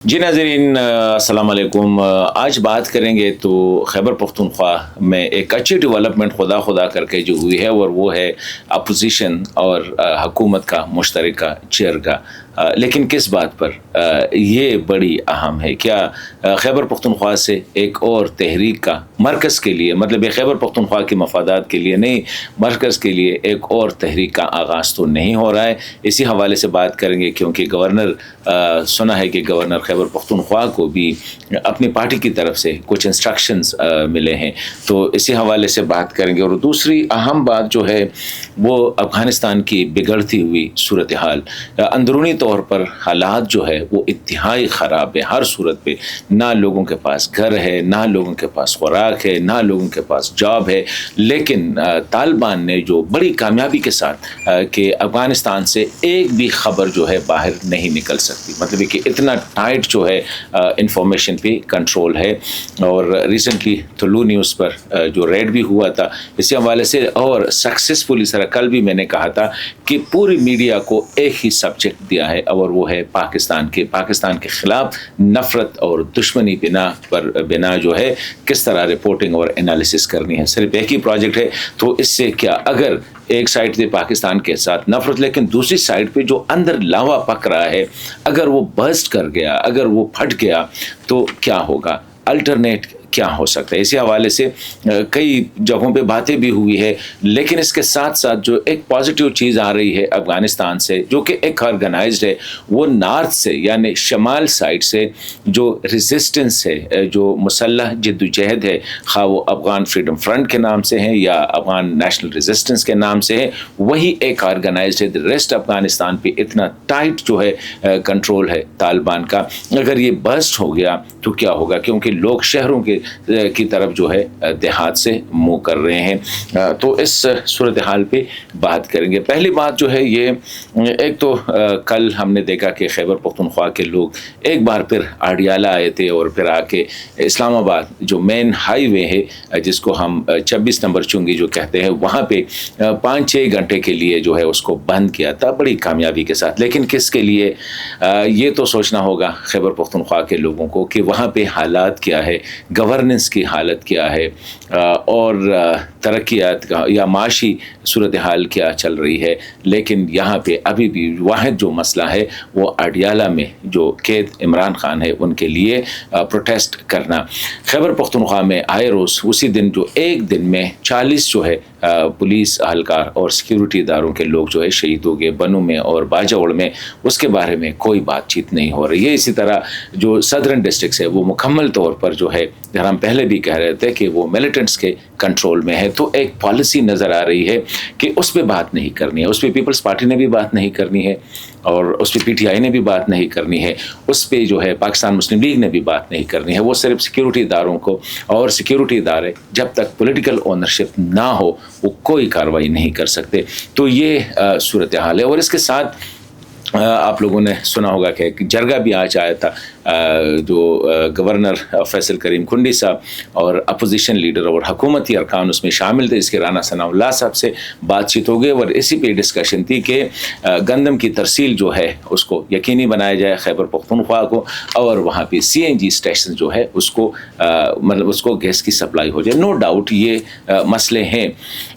जी नाज़रीन, अस्सलाम वालेकुम। आज बात करेंगे तो खैबर पख्तूनख्वा में एक अच्छी डेवलपमेंट खुदा करके जो हुई है और वो है अपोजिशन और हुकूमत का मुश्तरका चेयर का। लेकिन किस बात पर ये बड़ी अहम है। क्या खैबर पख्तूनख्वा से एक और तहरीक का मरकज़ के लिए, मतलब ये खैबर पख्तूनख्वा के मफादात के लिए नहीं, मरकज़ के लिए एक और तहरीक का आगाज़ तो नहीं हो रहा है। इसी हवाले से बात करेंगे क्योंकि गवर्नर सुना है कि गवर्नर खैबर पख्तूनख्वा को भी अपनी पार्टी की तरफ से कुछ इंस्ट्रक्शंस मिले हैं, तो इसी हवाले से बात करेंगे। और दूसरी अहम बात जो है वो अफ़गानिस्तान की बिगड़ती हुई सूरत हाल, अंदरूनी तौर पर हालात जो है वो इंतहाई ख़राब है। हर सूरत पे ना लोगों के पास घर है, ना लोगों के पास खुराक है, ना लोगों के पास जॉब है। लेकिन तालिबान ने जो बड़ी कामयाबी के साथ कि अफ़गानिस्तान से एक भी ख़बर जो है बाहर नहीं निकल सकती, मतलब कि इतना टाइट जो है इंफॉर्मेशन पे कंट्रोल है। और रिसेंटली तुलू न्यूज़ पर जो रेड भी हुआ था इसी हवाले से, और सक्सेसफुली सर कल भी मैंने कहा था कि पूरी मीडिया को एक ही सब्जेक्ट दिया है और वो है पाकिस्तान के ख़िलाफ़ नफ़रत और दुश्मनी बिना जो है किस तरह रिपोर्टिंग और एनालिसिस करनी है। सिर्फ एक ही प्रोजेक्ट है, तो इससे क्या, अगर एक साइड से पाकिस्तान के साथ नफरत, लेकिन दूसरी साइड पे जो अंदर लावा पक रहा है, अगर वो बर्स्ट कर गया, अगर वो फट गया तो क्या होगा, अल्टरनेट क्या हो सकता है। इसी हवाले से कई जगहों पे बातें भी हुई है। लेकिन इसके साथ साथ जो एक पॉजिटिव चीज़ आ रही है अफ़गानिस्तान से, जो कि एक ऑर्गेनाइज्ड है, वो नॉर्थ से यानी शमाल साइड से जो रेजिस्टेंस है, जो मुसल्लह जद्दोजहद है, खा वो अफ़गान फ्रीडम फ्रंट के नाम से है या अफ़गान नेशनल रेजिस्टेंस के नाम से है, वही एक ऑर्गेनाइज्ड है। रेस्ट अफ़गानिस्तान पे इतना टाइट जो है कंट्रोल है तालिबान का। अगर ये बर्स्ट हो गया तो क्या होगा, क्योंकि लोग शहरों की तरफ जो है देहात से मुँह कर रहे हैं। तो इस सूरत हाल पे बात करेंगे। पहली बात जो है ये, एक तो कल हमने देखा कि खैबर पख्तूनख्वा के लोग एक बार फिर आडियाला आए थे और फिर आके इस्लामाबाद जो मेन हाईवे है, जिसको हम 26 नंबर चुंगी जो कहते हैं, वहाँ पे 5-6 घंटे के लिए जो है उसको बंद किया था बड़ी कामयाबी के साथ। लेकिन किसके लिए, ये तो सोचना होगा खैबर पख्तूनख्वा के लोगों को कि वहाँ पे हालात क्या है, गवर्नेंस की हालत क्या है, और तरक्यात का या माशी सूरत हाल क्या चल रही है। लेकिन यहाँ पे अभी भी वाहिद जो मसला है वो अडियाला में जो कैद इमरान खान है उनके लिए प्रोटेस्ट करना। खैबर पख्तूनख्वा में आए रोज़ उसी दिन जो एक दिन में 40 जो है पुलिस अहलकार और सिक्योरिटी इदारों के लोग जो है शहीद हो गए, बनू में और बाजावड़ में, उसके बारे में कोई बातचीत नहीं हो रही है। इसी तरह जो सदर्न डिस्ट्रिक्ट है वो मुकम्मल तौर पर जो है, हम पहले भी कह रहे थे कि वो मिलिटेंट्स के कंट्रोल में है, तो एक पॉलिसी नज़र आ रही है कि उस पर बात नहीं करनी है, उस पर पीपल्स पार्टी ने भी बात नहीं करनी है, और उस पर PTI ने भी बात नहीं करनी है, उस पर जो है पाकिस्तान मुस्लिम लीग ने भी बात नहीं करनी है। वो सिर्फ सिक्योरिटी इदारों को, और सिक्योरिटी इदारे जब तक पॉलिटिकल ओनरशिप ना हो वो कोई कार्रवाई नहीं कर सकते। तो ये सूरत हाल है। और इसके साथ आप लोगों ने सुना होगा कि जरगा भी आज आया था, जो गवर्नर फैसल करीम खुंडी साहब और अपोजिशन लीडर और हुकूमती अरकान उसमें शामिल थे। इसके राना सनाउल्लाह साहब से बातचीत हो गई और इसी पे डिस्कशन थी कि गंदम की तरसील जो है उसको यकीनी बनाया जाए खैबर पख्तूनख्वा को, और वहाँ पे CNG स्टेशन जो है उसको मतलब उसको गैस की सप्लाई हो जाए। नो डाउट ये मसले हैं,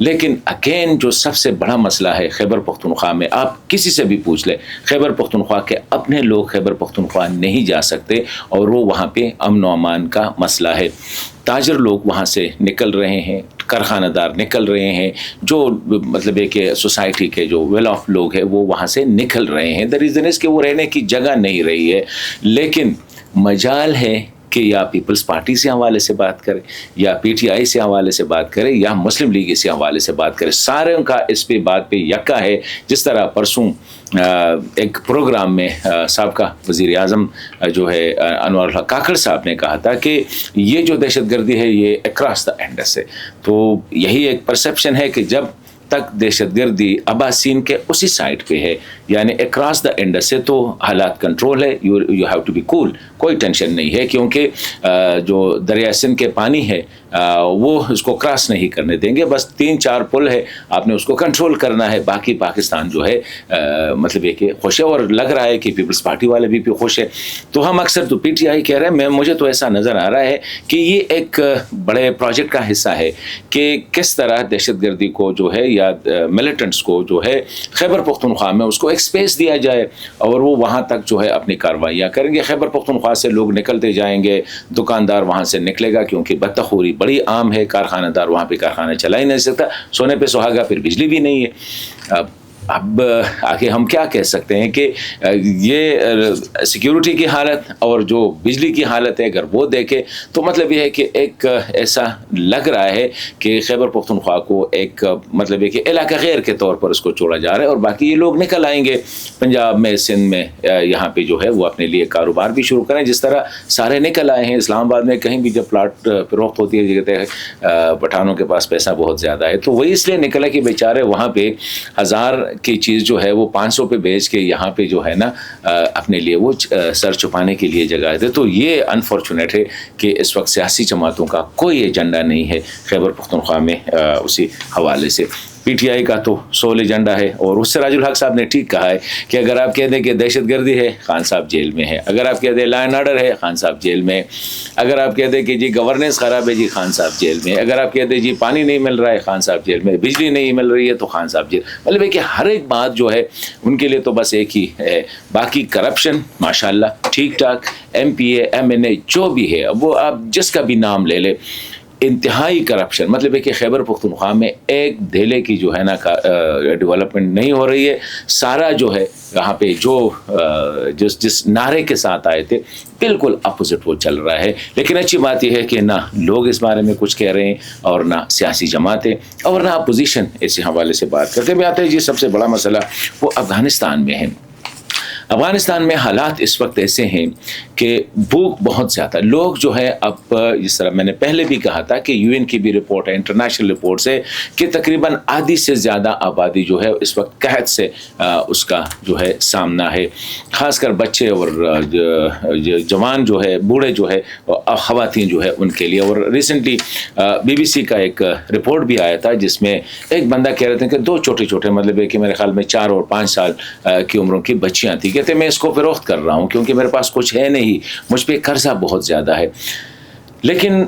लेकिन अगेन जो सबसे बड़ा मसला है खैबर पख्तूनख्वा में, आप किसी से भी पूछ ले, खैबर पख्तूनख्वा के अपने लोग खैबर पख्तूनख्वा नहीं जा सकते, और वो वहाँ पे अमन व अमान का मसला है। ताजर लोग वहाँ से निकल रहे हैं, कारखानादार निकल रहे हैं, जो मतलब है कि सोसाइटी के जो वेल ऑफ लोग हैं वो वहाँ से निकल रहे हैं। द रीज़न इज़ कि वो रहने की जगह नहीं रही है। लेकिन मजाल है कि या पीपल्स पार्टी से हवाले से बात करें, या PTI से हवाले से बात करें, या मुस्लिम लीग से हवाले से बात करें, सारे का इस पे बात पे यक्का है। जिस तरह परसों एक प्रोग्राम में साबका वज़ीर आज़म जो है अनवर काकड़ साहब ने कहा था कि ये जो दहशत गर्दी है ये अक्रॉस द एंडस है। तो यही एक परसेप्शन है कि जब तक दहशतगर्दी अब्बासीन के उसी साइड पे है, यानी अक्रॉस द इंडस से तो हालात कंट्रोल है, you have to be cool, कोई टेंशन नहीं है, क्योंकि जो दरिया सिंध के पानी है वो उसको क्रॉस नहीं करने देंगे, बस 3-4 पुल है, आपने उसको कंट्रोल करना है, बाकी पाकिस्तान जो है मतलब ये कि खुश है, और लग रहा है कि पीपल्स पार्टी वाले भी खुश है। तो हम अक्सर तो PTI कह रहे हैं, मुझे तो ऐसा नज़र आ रहा है कि ये एक बड़े प्रोजेक्ट का हिस्सा है कि किस तरह दहशतगर्दी को जो है या मिलिटेंट्स को जो है खैबर पख्तूनख्वा में उसको एक स्पेस दिया जाए और वो वहाँ तक जो है अपनी कार्रवाइयाँ करेंगे। खैबर पख्तूनख्वा से लोग निकलते जाएंगे, दुकानदार वहाँ से निकलेगा, क्योंकि बदतखोरी बड़ी आम है, कारखानेदार वहाँ पे कारखाना चला ही नहीं सकता, सोने पे सुहागा, फिर बिजली भी नहीं है। अब आगे हम क्या कह सकते हैं कि ये सिक्योरिटी की हालत और जो बिजली की हालत है, अगर वो देखें तो मतलब ये है कि एक ऐसा लग रहा है कि खैबर पख्तूनख्वा को एक मतलब है कि इलाका गैर के तौर पर उसको छोड़ा जा रहा है, और बाकी ये लोग निकल आएंगे पंजाब में, सिंध में, यहाँ पे जो है वो अपने लिए कारोबार भी शुरू करें, जिस तरह सारे निकल आए हैं। इस्लामाबाद में कहीं भी जब प्लाट फरोख्त होती है, कहते हैं पठानों के पास पैसा बहुत ज़्यादा है, तो वही इसलिए निकला कि बेचारे वहाँ पे 1000 की चीज़ जो है वो 500 पे बेच के यहाँ पे जो है ना अपने लिए वो सर छुपाने के लिए जगह है। तो ये अनफॉर्चुनेट है कि इस वक्त सियासी जमातों का कोई एजेंडा नहीं है खैबर पख्तूनख्वा में। उसी हवाले से PTI का तो सोल एजेंडा है, और उससे राजुल हक साहब ने ठीक कहा है कि अगर आप कह दें कि दहशतगर्दी है, खान साहब जेल में है, अगर आप कह दें लॉ एंड ऑर्डर है, खान साहब जेल में, अगर आप कह दें कि जी गवर्नेंस ख़राब है, जी खान साहब जेल में, अगर आप कह दें जी पानी नहीं मिल रहा है, खान साहब जेल में, बिजली नहीं मिल रही है तो खान साहब जेल। मतलब है कि हर एक बात जो है उनके लिए तो बस एक ही है। बाकी करप्शन माशाल्लाह ठीक ठाक, MPA MNA जो भी है, वो आप जिसका भी नाम ले ले, इंतहाई करप्शन। मतलब है कि खैबर पख्तूनख्वा में एक धेले की जो है ना डेवलपमेंट नहीं हो रही है। सारा जो है यहाँ पे जो जिस नारे के साथ आए थे बिल्कुल अपोजिट वो चल रहा है। लेकिन अच्छी बात यह है कि ना लोग इस बारे में कुछ कह रहे हैं और ना सियासी जमातें और ना अपोजिशन इस हवाले से बात करते भी आते हैं। जी सबसे बड़ा मसला वो अफ़गानिस्तान में है। अफ़गानिस्तान में हालात इस वक्त ऐसे हैं कि भूख बहुत ज़्यादा, लोग जो है अब जिस तरह मैंने पहले भी कहा था कि UN की भी रिपोर्ट है, इंटरनेशनल रिपोर्ट्स है कि तकरीबन आधी से ज़्यादा आबादी जो है इस वक्त कहत से उसका जो है सामना है, ख़ासकर बच्चे और जवान जो है, बूढ़े जो है, ख़वातीन जो है उनके लिए। और रिसेंटली BBC का एक रिपोर्ट भी आया था जिसमें एक बंदा कह रहे थे कि 2 छोटे छोटे मतलब है कि मेरे ख्याल में 4 और 5 साल की उम्रों की बच्चियाँ थी, कहते मैं इसको फरोख्त कर रहा हूँ क्योंकि मेरे पास कुछ है नहीं, मुझ पे कर्जा बहुत ज़्यादा है। लेकिन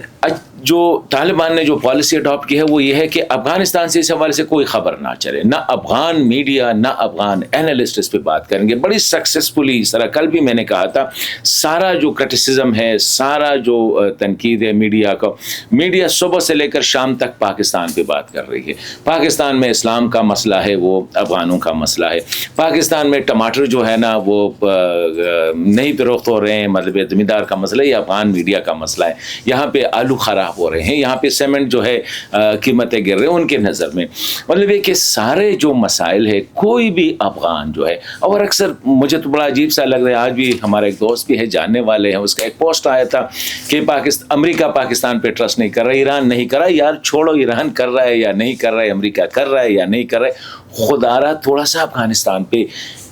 जो तालिबान ने जो पॉलिसी अडॉप्ट की है वो ये है कि अफ़गानिस्तान से इस हवाले से कोई ख़बर ना चले, ना अफ़गान मीडिया ना अफ़गान एनालिस्ट इस पे बात करेंगे। बड़ी सक्सेसफुली इस तरह कल भी मैंने कहा था, सारा जो क्रिटिसिज्म है, सारा जो तनकीद है मीडिया का, मीडिया सुबह से लेकर शाम तक पाकिस्तान पे बात कर रही है। पाकिस्तान में इस्लाम का मसला है, वो अफ़गानों का मसला है। पाकिस्तान में टमाटर जो है ना वो नहीं फरोख्त हो रहे हैं, मतलब ज़मींदार का मसला, ये अफ़गान मीडिया का मसला है। यहाँ पे आलू ख़राब हो रहे हैं, यहाँ पे सीमेंट जो है कीमतें गिर रही हैं उनके नज़र में। मतलब ये कि सारे जो मसाइल है कोई भी अफ़गान जो है, और अक्सर मुझे तो बड़ा अजीब सा लग रहा है, आज भी हमारा एक दोस्त भी है जानने वाले हैं, उसका एक पोस्ट आया था कि अमेरिका पाकिस्तान पे ट्रस्ट नहीं कर रहा, ईरान नहीं कर रहा। यार छोड़ो, ईरान कर रहा है या नहीं कर रहा है, अमेरिका कर रहा है या नहीं कर रहा है, खुदारा थोड़ा सा अफ़गानिस्तान पे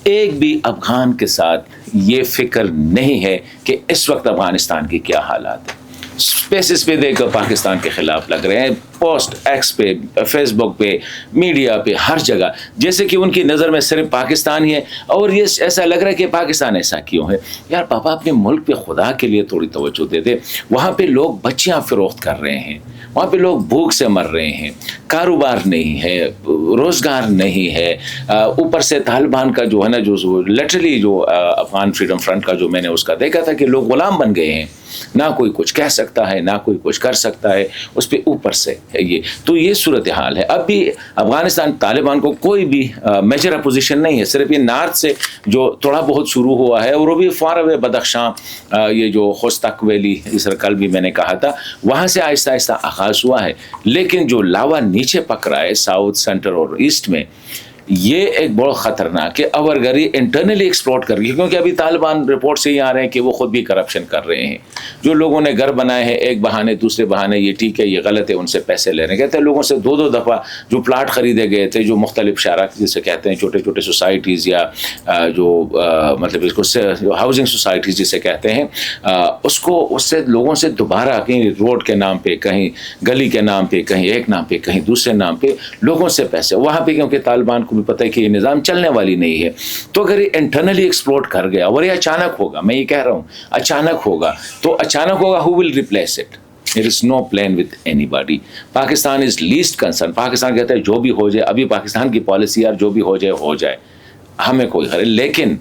एक भी अफ़गान के साथ ये फ़िक्र नहीं है कि इस वक्त अफ़गानिस्तान की क्या हालात है। स्पेसिस पे देखकर पाकिस्तान के ख़िलाफ़ लग रहे हैं, पोस्ट एक्स पे, फेसबुक पे, मीडिया पे, हर जगह, जैसे कि उनकी नज़र में सिर्फ पाकिस्तान ही है। और ये ऐसा लग रहा है कि पाकिस्तान ऐसा क्यों है। यार पापा अपने मुल्क पे खुदा के लिए थोड़ी तवज्जो दे दे। वहाँ पे लोग बच्चियाँ फ़रोख्त कर रहे हैं, वहाँ पे लोग भूख से मर रहे हैं, कारोबार नहीं है, रोज़गार नहीं है, ऊपर से तालिबान का जो है ना जो लिटरली जो अफ़गान फ्रीडम फ्रंट का जो मैंने उसका देखा था कि लोग ग़ुलाम बन गए हैं, ना कोई कुछ कह सकता है ना कोई कुछ कर सकता है, उस पर ऊपर से है ये। तो ये सूरत हाल है। अब भी अफ़गानिस्तान तालिबान को कोई भी मेजर अपोजिशन नहीं है, सिर्फ ये नॉर्थ से जो थोड़ा बहुत शुरू हुआ है, और वो भी फार अवे बदख्शां, ये जो खुस्तक वैली, इस कल भी मैंने कहा था, वहाँ से आहिस्ता आहिस्ता आगाज़ हुआ है। लेकिन जो लावा नीचे पक रहा है साउथ, सेंटर और ईस्ट में, یہ ایک بہت خطرناک ہے. اور اگر یہ انٹرنلی ایکسپلوٹ کر گئی, کیونکہ ابھی طالبان رپورٹ سے ہی آ رہے ہیں کہ وہ خود بھی کرپشن کر رہے ہیں. جو لوگوں نے گھر بنائے ہیں ایک بہانے دوسرے بہانے یہ ٹھیک ہے یہ غلط ہے, ان سے پیسے لے رہے ہیں. کہتے ہیں لوگوں سے دو دفعہ جو پلاٹ خریدے گئے تھے, جو مختلف شارع جسے کہتے ہیں چھوٹے چھوٹے سوسائٹیز یا جو مطلب اس کو ہاؤسنگ سوسائٹیز جسے کہتے ہیں, اس سے لوگوں سے دوبارہ کہیں روڈ کے نام پہ, کہیں گلی کے نام پہ, کہیں ایک نام پہ, کہیں دوسرے نام پہ لوگوں سے پیسے وہاں پہ, کیونکہ طالبان کو بھی پتہ ہے کہ یہ نظام چلنے والی نہیں ہے. تو اگر یہ انٹرنلی ایکسپلوٹ کر گیا اور یہ اچانک ہوگا, میں یہ کہہ رہا ہوں اچانک ہوگا, تو اچانک ہوگا who will replace it? There is no plan with anybody. Pakistan is least concern. Pakistan کہتا ہے جو بھی ہو جائے, ابھی پاکستان کی پالیسی یار جو بھی ہو جائے ہو جائے, ہمیں کوئی خیر. لیکن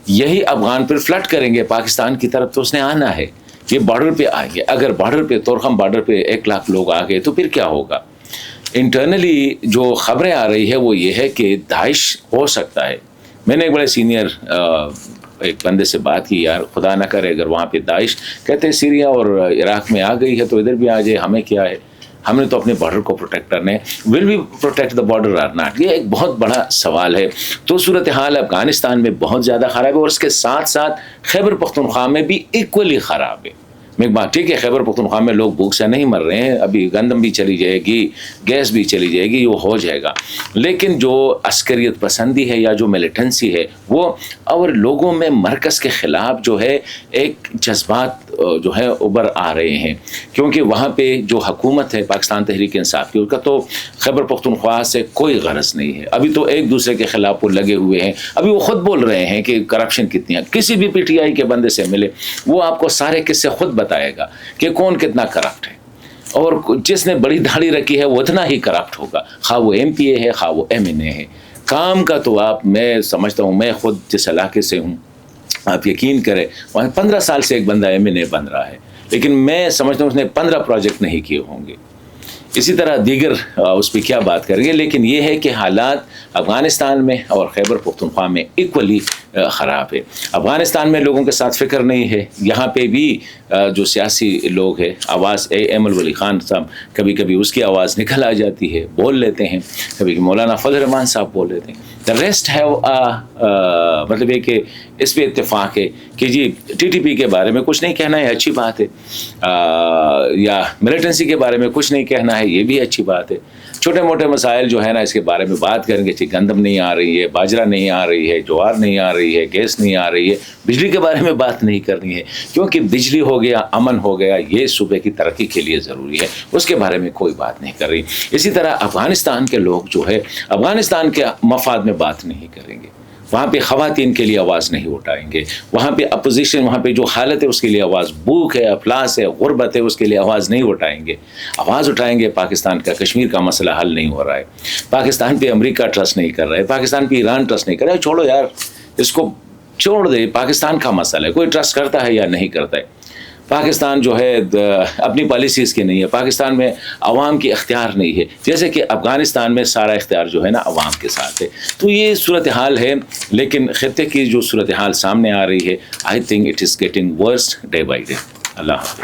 یہی افغان پھر فلٹ کریں گے پاکستان کی طرف, تو اس نے آنا ہے, یہ بارڈر پہ آئیں گے. اگر بارڈر پہ تورخم بارڈر پہ 1 لاکھ لوگ آ گئے تو پھر کیا ہوگا؟ انٹرنلی جو خبریں آ رہی ہے وہ یہ ہے کہ داعش ہو سکتا ہے. میں نے ایک بڑے سینئر ایک بندے سے بات کی, یار خدا نہ کرے اگر وہاں پہ داعش, کہتے ہیں سیریا اور عراق میں آ گئی ہے تو ادھر بھی آ جائے, ہمیں کیا ہے, ہم نے تو اپنے بارڈر کو پروٹیکٹ کرنا ہے. Will we protect the border or not? یہ ایک بہت بڑا سوال ہے. تو صورتحال افغانستان میں بہت زیادہ خراب ہے, اور اس کے ساتھ ساتھ خیبر پختونخوا میں بھی ایکولی خراب ہے. میں بات ٹھیک ہے, خیبر پختونخوا میں لوگ بھوک سے نہیں مر رہے ہیں, ابھی گندم بھی چلی جائے گی, گیس بھی چلی جائے گی, وہ ہو جائے گا. لیکن جو عسکریت پسندی ہے یا جو ملیٹنسی ہے وہ, اور لوگوں میں مرکز کے خلاف جو ہے ایک جذبات جو ہے ابھر آ رہے ہیں, کیونکہ وہاں پہ جو حکومت ہے پاکستان تحریک انصاف کی, اس کا تو خیبر پختونخوا سے کوئی غرض نہیں ہے. ابھی تو ایک دوسرے کے خلاف وہ لگے ہوئے ہیں. ابھی وہ خود بول رہے ہیں کہ کرپشن کتنی ہے. کسی بھی پی ٹی آئی کے بندے سے ملے, وہ آپ کو سارے قصے خود بتائے گا کہ کون کتنا کرپٹ ہے, اور جس نے بڑی داڑھی رکھی ہے وہ اتنا ہی کرپٹ ہوگا, خواہ وہ ایم پی اے ہے خواہ وہ ایم این اے ہے. کام کا تو میں سمجھتا ہوں, میں خود جس علاقے سے ہوں, آپ یقین کریں وہاں 15 سال سے ایک بندہ ایم این اے بن رہا ہے, لیکن میں سمجھتا ہوں اس نے 15 پروجیکٹ نہیں کیے ہوں گے. اسی طرح دیگر اس پہ کیا بات کریں گے, لیکن یہ ہے کہ حالات افغانستان میں اور خیبر پختونخوا میں ایکولی خراب ہے. افغانستان میں لوگوں کے ساتھ فکر نہیں ہے. یہاں پہ بھی جو سیاسی لوگ ہیں, آواز احمد ولی خان صاحب, کبھی کبھی اس کی آواز نکل آ جاتی ہے, بول لیتے ہیں, کبھی مولانا فضل الرحمان صاحب بول لیتے ہیں. دا ریسٹ ہیو مطلب یہ کہ اس پہ اتفاق ہے کہ جی ٹی ٹی پی کے بارے میں کچھ نہیں کہنا ہے, اچھی بات ہے, یا ملیٹنسی کے بارے میں کچھ نہیں کہنا ہے, یہ بھی اچھی بات ہے. چھوٹے موٹے مسائل جو ہے نا اس کے بارے میں بات کریں گے, گندم نہیں آ رہی ہے, باجرہ نہیں آ رہی ہے, جوار نہیں آ رہی ہے, گیس نہیں آ رہی ہے, بجلی کے بارے میں بات نہیں کرنی ہے, کیونکہ بجلی ہو گیا, امن ہو گیا, یہ صوبے کی ترقی کے لیے ضروری ہے, اس کے بارے میں کوئی بات نہیں کر رہی. اسی طرح افغانستان کے لوگ جو ہے افغانستان کے مفاد میں بات نہیں کریں گے, وہاں پہ خواتین کے لیے آواز نہیں اٹھائیں گے, وہاں پہ اپوزیشن, وہاں پہ جو حالت ہے اس کے لیے آواز, بھوک ہے, افلاس ہے, غربت ہے, اس کے لیے آواز نہیں اٹھائیں گے. آواز اٹھائیں گے پاکستان کا, کشمیر کا مسئلہ حل نہیں ہو رہا ہے, پاکستان پہ امریکہ ٹرسٹ نہیں کر رہا ہے, پاکستان پہ ایران ٹرسٹ نہیں کر رہا ہے. چھوڑو یار, اس کو چھوڑ دے, پاکستان کا مسئلہ ہے, کوئی ٹرسٹ کرتا ہے یا نہیں کرتا ہے. پاکستان جو ہے اپنی پالیسیز کی نہیں ہے, پاکستان میں عوام کی اختیار نہیں ہے, جیسے کہ افغانستان میں سارا اختیار جو ہے نا عوام کے ساتھ ہے. تو یہ صورتحال ہے, لیکن خطے کی جو صورتحال سامنے آ رہی ہے, I think it is getting worst day by day. اللہ حافظ.